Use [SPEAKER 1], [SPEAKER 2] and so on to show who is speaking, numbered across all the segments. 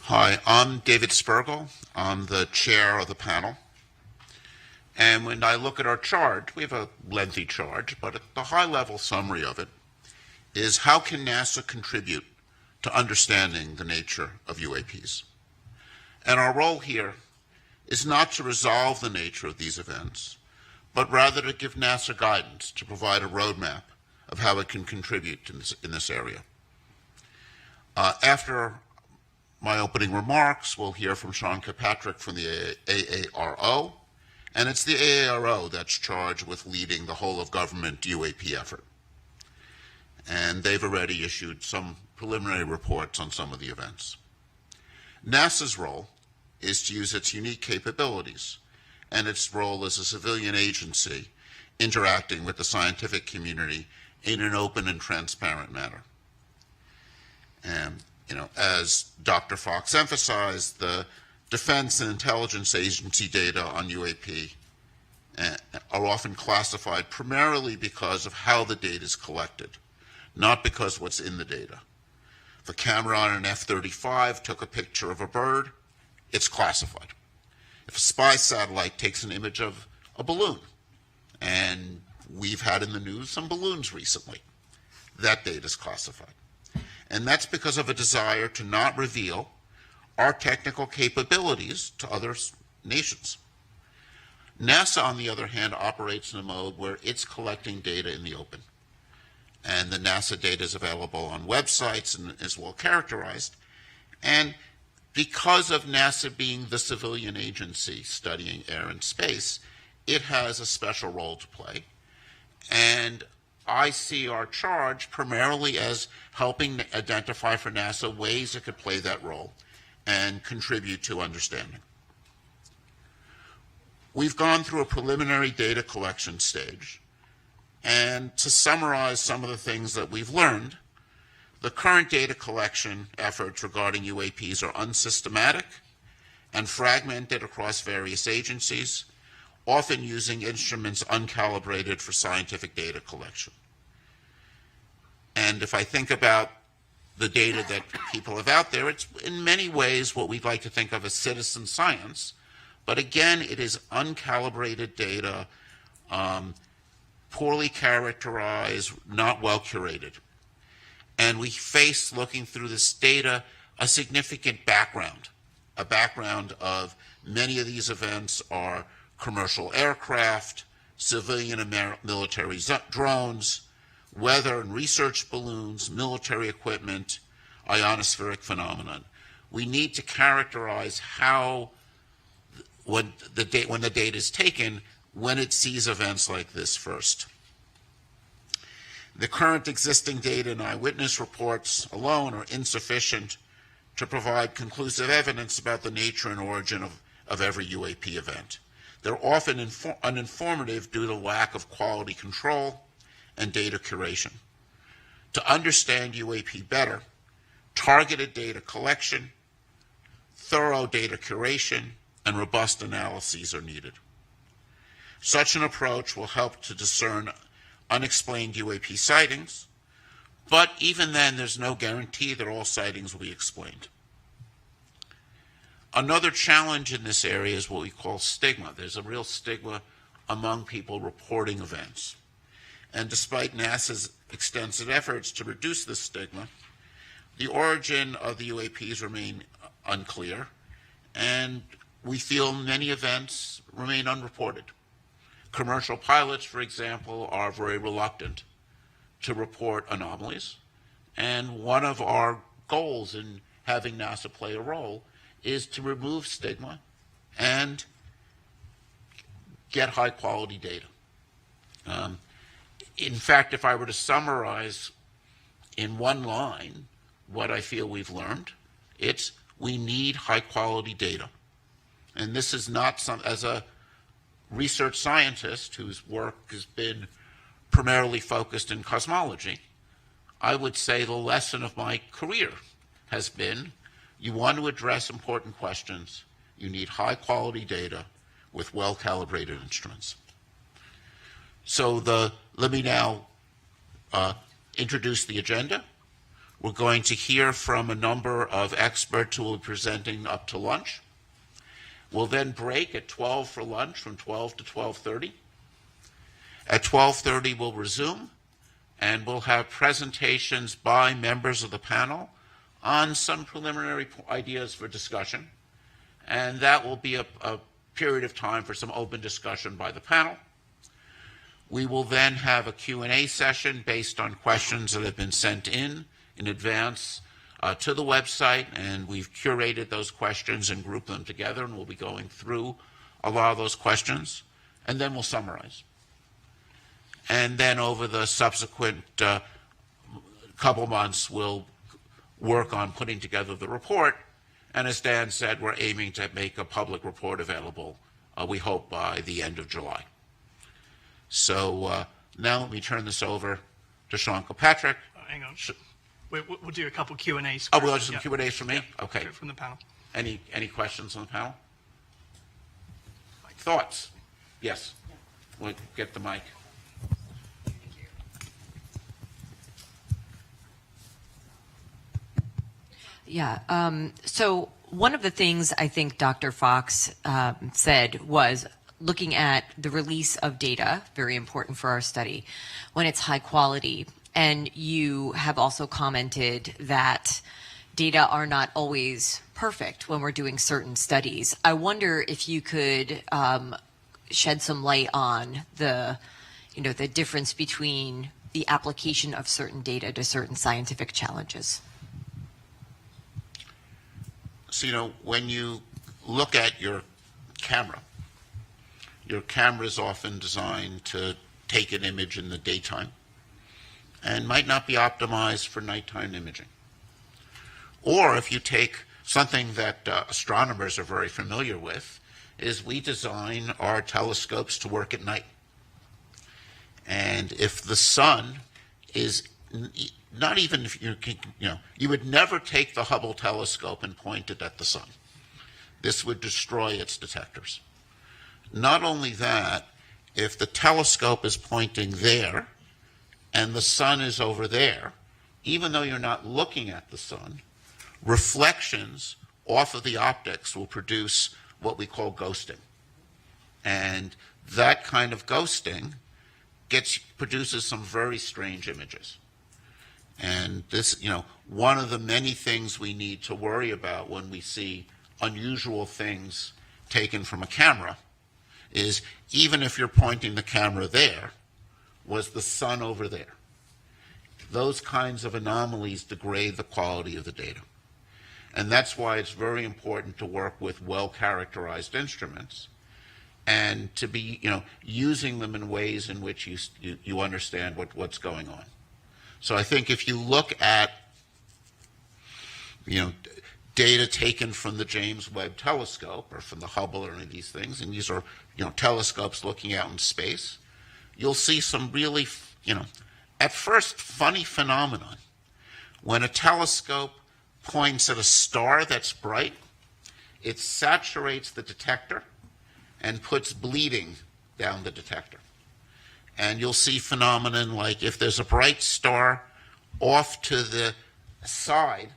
[SPEAKER 1] Hi, I'm David Spergel. I'm the chair of the panel. And when I look at our charge, we have a lengthy charge, but the high-level summary of it is how can NASA contribute to understanding the nature of UAPs? And our role here is not to resolve the nature of these events, but rather to give NASA guidance, to provide a roadmap of how it can contribute in this area. After my opening remarks, we'll hear from Sean Kirkpatrick from the AARO, and it's the AARO that's charged with leading the whole of government UAP effort. And they've already issued some preliminary reports on some of the events. NASA's role is to use its unique capabilities and its role as a civilian agency interacting with the scientific community in an open and transparent manner. And as Dr. Fox emphasized, the Defense and Intelligence Agency data on UAP are often classified primarily because of how the data is collected, not because what's in the data. If a camera on an F-35 took a picture of a bird, it's classified. If a spy satellite takes an image of a balloon, and we've had in the news some balloons recently, that data is classified. And that's because of a desire to not reveal our technical capabilities to other nations. NASA, on the other hand, operates in a mode where it's collecting data in the open. And the NASA data is available on websites and is well characterized. And because of NASA being the civilian agency studying air and space, it has a special role to play. And I see our charge primarily as helping identify for NASA ways it could play that role and contribute to understanding. We've gone through a preliminary data collection stage, and to summarize some of the things that we've learned, the current data collection efforts regarding UAPs are unsystematic and fragmented across various agencies, often using instruments uncalibrated for scientific data collection. And if I think about the data that people have out there, it's in many ways what we'd like to think of as citizen science. But again, it is uncalibrated data, poorly characterized, not well curated. And we face, looking through this data, a significant background, a background of many of these events are commercial aircraft, civilian and military drones, weather and research balloons, military equipment, ionospheric phenomenon. We need to characterize how, when the data is taken, when it sees events like this first. The current existing data and eyewitness reports alone are insufficient to provide conclusive evidence about the nature and origin of every UAP event. They're often uninformative due to lack of quality control and data curation. To understand UAP better, targeted data collection, thorough data curation, and robust analyses are needed. Such an approach will help to discern unexplained UAP sightings, but even then there's no guarantee that all sightings will be explained. Another challenge in this area is what we call stigma. There's a real stigma among people reporting events. And despite NASA's extensive efforts to reduce this stigma, the origin of the UAPs remain unclear, and we feel many events remain unreported. Commercial pilots, for example, are very reluctant to report anomalies, and one of our goals in having NASA play a role is to remove stigma and get high-quality data. In fact, if I were to summarize in one line what I feel we've learned, it's we need high-quality data. And this is not as a research scientist whose work has been primarily focused in cosmology, I would say the lesson of my career has been you want to address important questions, you need high-quality data with well-calibrated instruments. So let me now introduce the agenda. We're going to hear from a number of experts who will be presenting up to lunch. We'll then break at 12 for lunch, from 12 to 12:30. At 12:30, we'll resume, and we'll have presentations by members of the panel on some preliminary ideas for discussion. And that will be a period of time for some open discussion by the panel. We will then have a Q&A session based on questions that have been sent in advance to the website, and we've curated those questions and grouped them together, and we'll be going through a lot of those questions, and then we'll summarize. And then over the subsequent couple months, we'll work on putting together the report, and as Dan said, we're aiming to make a public report available, we hope, by the end of July. So now let me turn this over to Sean Kilpatrick.
[SPEAKER 2] Hang on. We'll do a couple Q&As.
[SPEAKER 1] Oh, we'll have some Q&As from me?
[SPEAKER 2] Yeah.
[SPEAKER 1] Okay.
[SPEAKER 2] From the panel.
[SPEAKER 1] Any questions on the panel? Thoughts? Yes. We'll get the mic.
[SPEAKER 3] Yeah. So one of the things I think Dr. Fox said was looking at the release of data, very important for our study, when it's high quality. And you have also commented that data are not always perfect when we're doing certain studies. I wonder if you could shed some light on the difference between the application of certain data to certain scientific challenges.
[SPEAKER 1] So, when you look at your camera is often designed to take an image in the daytime and might not be optimized for nighttime imaging. Or if you take something that astronomers are very familiar with, is we design our telescopes to work at night. And if the sun is not even, if you would never take the Hubble telescope and point it at the sun. This would destroy its detectors. Not only that, if the telescope is pointing there and the sun is over there, even though you're not looking at the sun, reflections off of the optics will produce what we call ghosting. And that kind of ghosting produces some very strange images. And this, one of the many things we need to worry about when we see unusual things taken from a camera is, even if you're pointing the camera there, was the sun over there? Those kinds of anomalies degrade the quality of the data. And that's why it's very important to work with well-characterized instruments and to be, using them in ways in which you understand what's going on. So I think if you look at, data taken from the James Webb Telescope or from the Hubble or any of these things, and these are, telescopes looking out in space, you'll see some really, at first funny phenomenon. When a telescope points at a star that's bright, it saturates the detector and puts bleeding down the detector. And you'll see phenomenon like if there's a bright star off to the side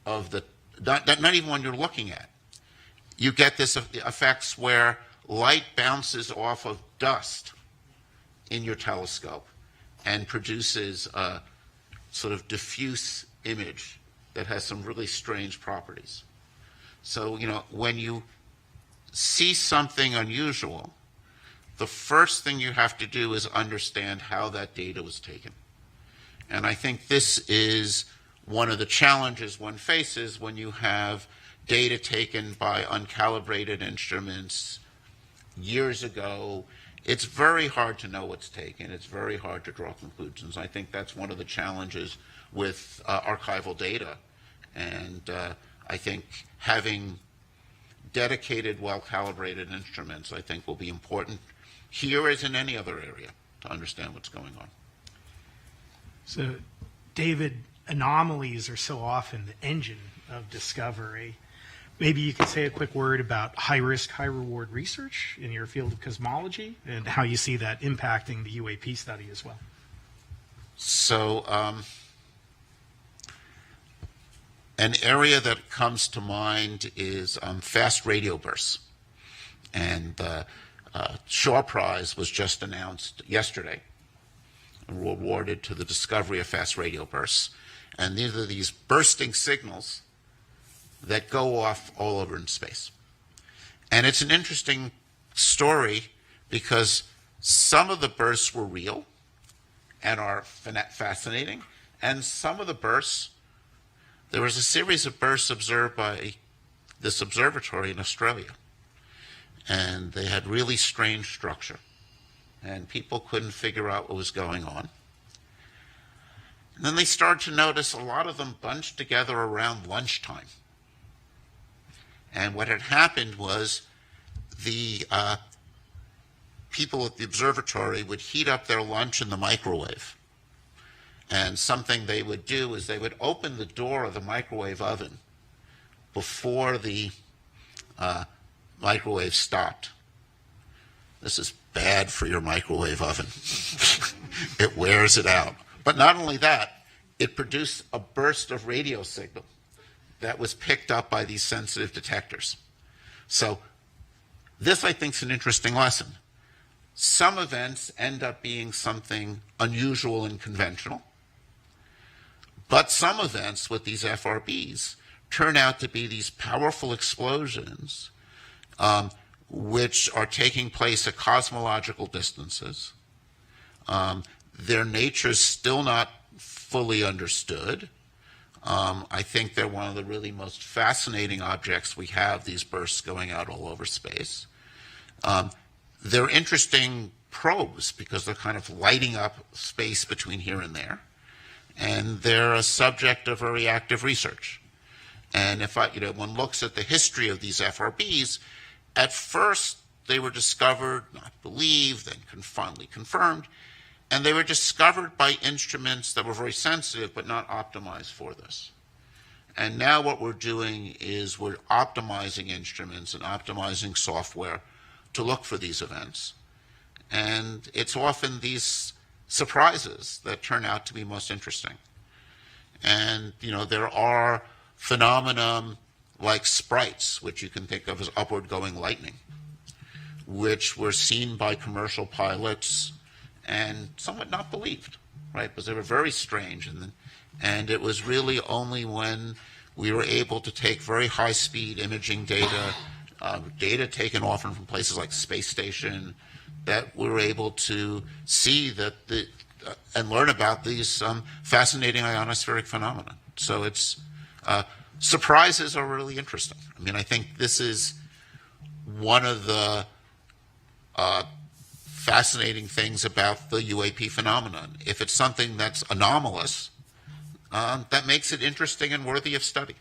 [SPEAKER 1] of the, not even when you're looking at, you get this effects where light bounces off of dust in your telescope and produces a sort of diffuse image that has some really strange properties. So, when you see something unusual, the first thing you have to do is understand how that data was taken. And I think this is one of the challenges one faces when you have data taken by uncalibrated instruments years ago. It's very hard to know what's taken. It's very hard to draw conclusions. I think that's one of the challenges with archival data. And I think having dedicated, well-calibrated instruments, I think, will be important here as in any other area to understand what's going on.
[SPEAKER 2] So, David, anomalies are so often the engine of discovery. Maybe you could say a quick word about high-risk, high-reward research in your field of cosmology and how you see that impacting the UAP study as well.
[SPEAKER 1] So, An area that comes to mind is fast radio bursts. And the Shaw Prize was just announced yesterday, awarded to the discovery of fast radio bursts. And these are these bursting signals that go off all over in space. And it's an interesting story because some of the bursts were real and are fascinating, and some of the bursts, there was a series of bursts observed by this observatory in Australia, and they had really strange structure, and people couldn't figure out what was going on. And then they started to notice a lot of them bunched together around lunchtime. And what had happened was the people at the observatory would heat up their lunch in the microwave. And something they would do is they would open the door of the microwave oven before the microwave stopped. This is bad for your microwave oven. It wears it out. But not only that, it produced a burst of radio signal that was picked up by these sensitive detectors. So this, I think, is an interesting lesson. Some events end up being something unusual and conventional, but some events with these FRBs turn out to be these powerful explosions which are taking place at cosmological distances. Their nature is still not fully understood. I think they're one of the really most fascinating objects we have, these bursts going out all over space. They're interesting probes because they're kind of lighting up space between here and there. And they're a subject of very active research. And if one looks at the history of these FRBs, at first they were discovered, not believed, then finally confirmed, and they were discovered by instruments that were very sensitive but not optimized for this. And now what we're doing is we're optimizing instruments and optimizing software to look for these events. And it's often these surprises that turn out to be most interesting. And, there are phenomena like sprites, which you can think of as upward going lightning, which were seen by commercial pilots and somewhat not believed, right? Because they were very strange. And it was really only when we were able to take very high-speed imaging data, data taken often from places like the space station, that we were able to see that and learn about these fascinating ionospheric phenomena. So it's surprises are really interesting. I mean, I think this is one of the fascinating things about the UAP phenomenon. If it's something that's anomalous, that makes it interesting and worthy of study.